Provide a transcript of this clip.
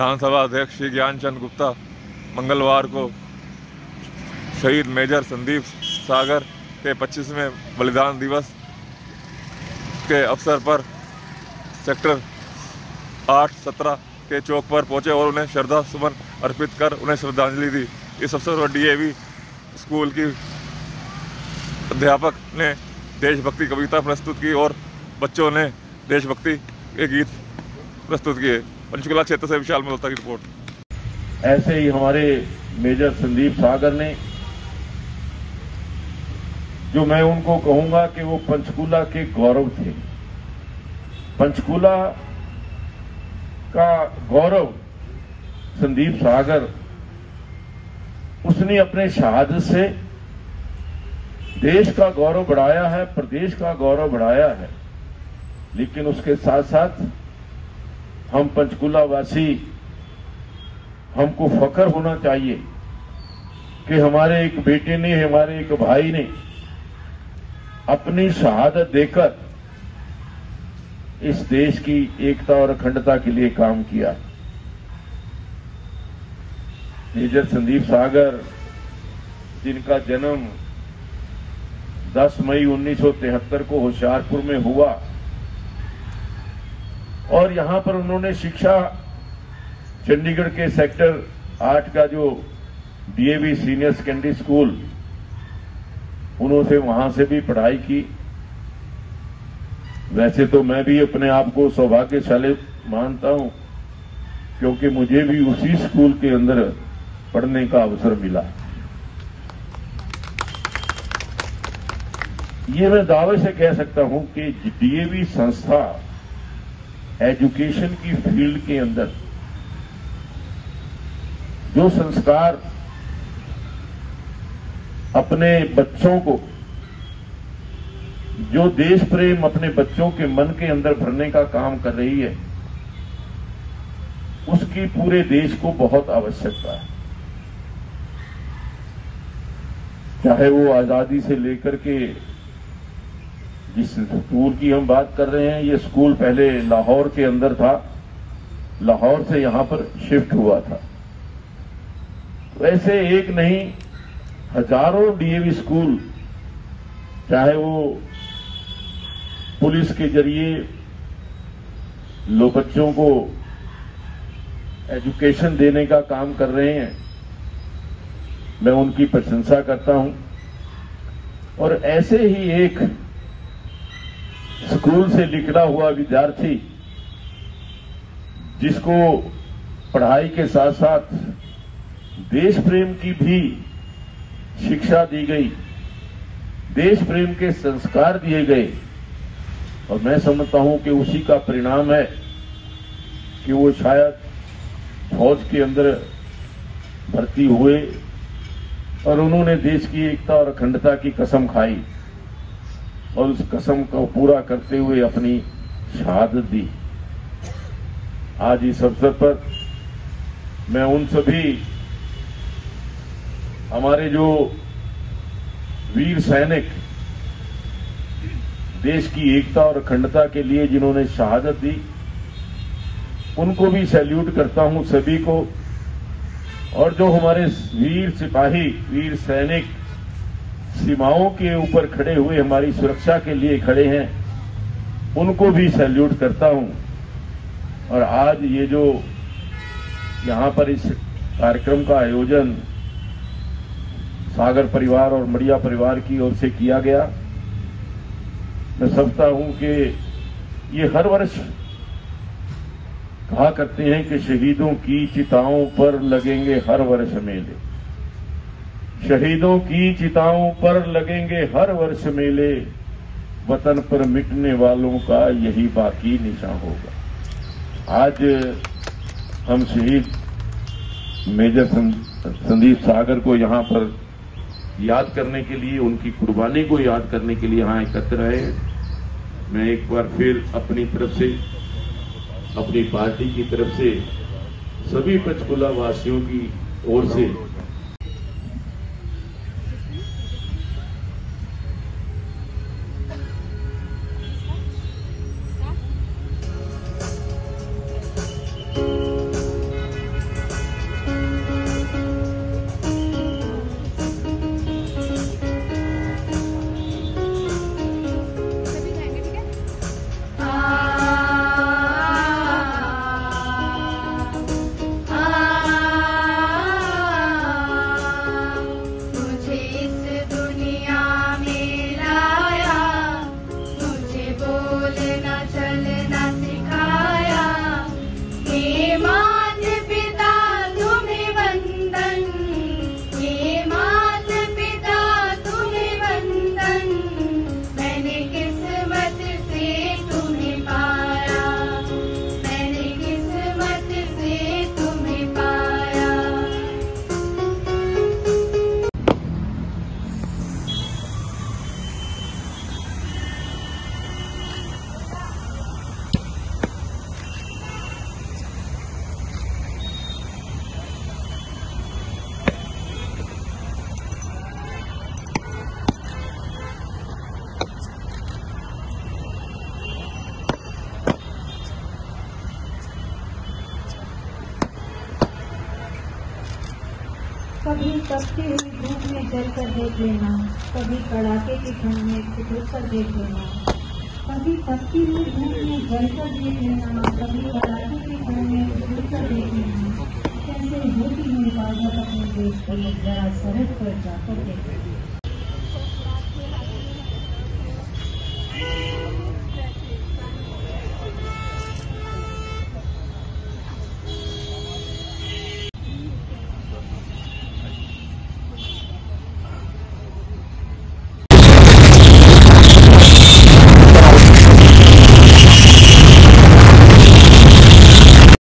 विधानसभा अध्यक्ष श्री ज्ञानचंद गुप्ता मंगलवार को शहीद मेजर संदीप सागर के 25वें बलिदान दिवस के अवसर पर सेक्टर 8-17 के चौक पर पहुंचे और उन्हें श्रद्धा सुमन अर्पित कर उन्हें श्रद्धांजलि दी। इस अवसर पर डीएवी स्कूल की अध्यापक ने देशभक्ति कविता प्रस्तुत की और बच्चों ने देशभक्ति के गीत प्रस्तुत किए। पंचकुला क्षेत्र से विशाल मल्होत्रा की रिपोर्ट। ऐसे ही हमारे मेजर संदीप सागर ने, जो मैं उनको कहूंगा कि वो पंचकुला के गौरव थे। पंचकुला का गौरव संदीप सागर, उसने अपने शहादत से देश का गौरव बढ़ाया है, प्रदेश का गौरव बढ़ाया है। लेकिन उसके साथ साथ हम पंचकुला वासी, हमको फख्र होना चाहिए कि हमारे एक बेटे ने, हमारे एक भाई ने अपनी शहादत देकर इस देश की एकता और अखंडता के लिए काम किया। मेजर संदीप सागर, जिनका जन्म 10 मई 1973 को होशियारपुर में हुआ और यहां पर उन्होंने शिक्षा चंडीगढ़ के सेक्टर 8 का जो डीएवी सीनियर सेकेंडरी स्कूल, उन्होंने वहां से भी पढ़ाई की। वैसे तो मैं भी अपने आप को सौभाग्यशाली मानता हूं, क्योंकि मुझे भी उसी स्कूल के अंदर पढ़ने का अवसर मिला। ये मैं दावे से कह सकता हूं कि डीएवी संस्था एजुकेशन की फील्ड के अंदर जो संस्कार अपने बच्चों को, जो देश प्रेम अपने बच्चों के मन के अंदर भरने का काम कर रही है, उसकी पूरे देश को बहुत आवश्यकता है। चाहे वो आजादी से लेकर के, जिस स्कूल की हम बात कर रहे हैं, ये स्कूल पहले लाहौर के अंदर था, लाहौर से यहां पर शिफ्ट हुआ था। तो ऐसे एक नहीं, हजारों डीएवी स्कूल, चाहे वो पुलिस के जरिए बच्चों को एजुकेशन देने का काम कर रहे हैं, मैं उनकी प्रशंसा करता हूं। और ऐसे ही एक स्कूल से निकला हुआ विद्यार्थी, जिसको पढ़ाई के साथ साथ देश प्रेम की भी शिक्षा दी गई, देश प्रेम के संस्कार दिए गए, और मैं समझता हूं कि उसी का परिणाम है कि वो शायद फौज के अंदर भर्ती हुए और उन्होंने देश की एकता और अखंडता की कसम खाई और उस कसम को पूरा करते हुए अपनी शहादत दी। आज इस अवसर पर मैं उन सभी हमारे जो वीर सैनिक, देश की एकता और अखंडता के लिए जिन्होंने शहादत दी, उनको भी सैल्यूट करता हूं, सभी को। और जो हमारे वीर सिपाही, वीर सैनिक सीमाओं के ऊपर खड़े हुए हमारी सुरक्षा के लिए खड़े हैं, उनको भी सैल्यूट करता हूं। और आज ये जो यहां पर इस कार्यक्रम का आयोजन सागर परिवार और मड़िया परिवार की ओर से किया गया, मैं समझता हूं कि ये हर वर्ष कहा करते हैं कि शहीदों की चिताओं पर लगेंगे हर वर्ष मेले, शहीदों की चिताओं पर लगेंगे हर वर्ष मेले, वतन पर मिटने वालों का यही बाकी निशान होगा। आज हम शहीद मेजर संदीप सागर को यहां पर याद करने के लिए, उनकी कुर्बानी को याद करने के लिए यहां एकत्र आए। मैं एक बार फिर अपनी तरफ से, अपनी पार्टी की तरफ से, सभी पंचकुला वासियों की ओर से कभी तपती हुई धूप में जल कर देख लेना, कभी कड़ाके की ठंड में छुप कर देख लेना। कभी तपती हुई धूप में जल कर देख लेना, कभी कड़ाके की ठंड में छुप कर देख लेना। कैसे होती है हिफाजत अपने देश की, जरा सरहद पर जाकर देख लेना।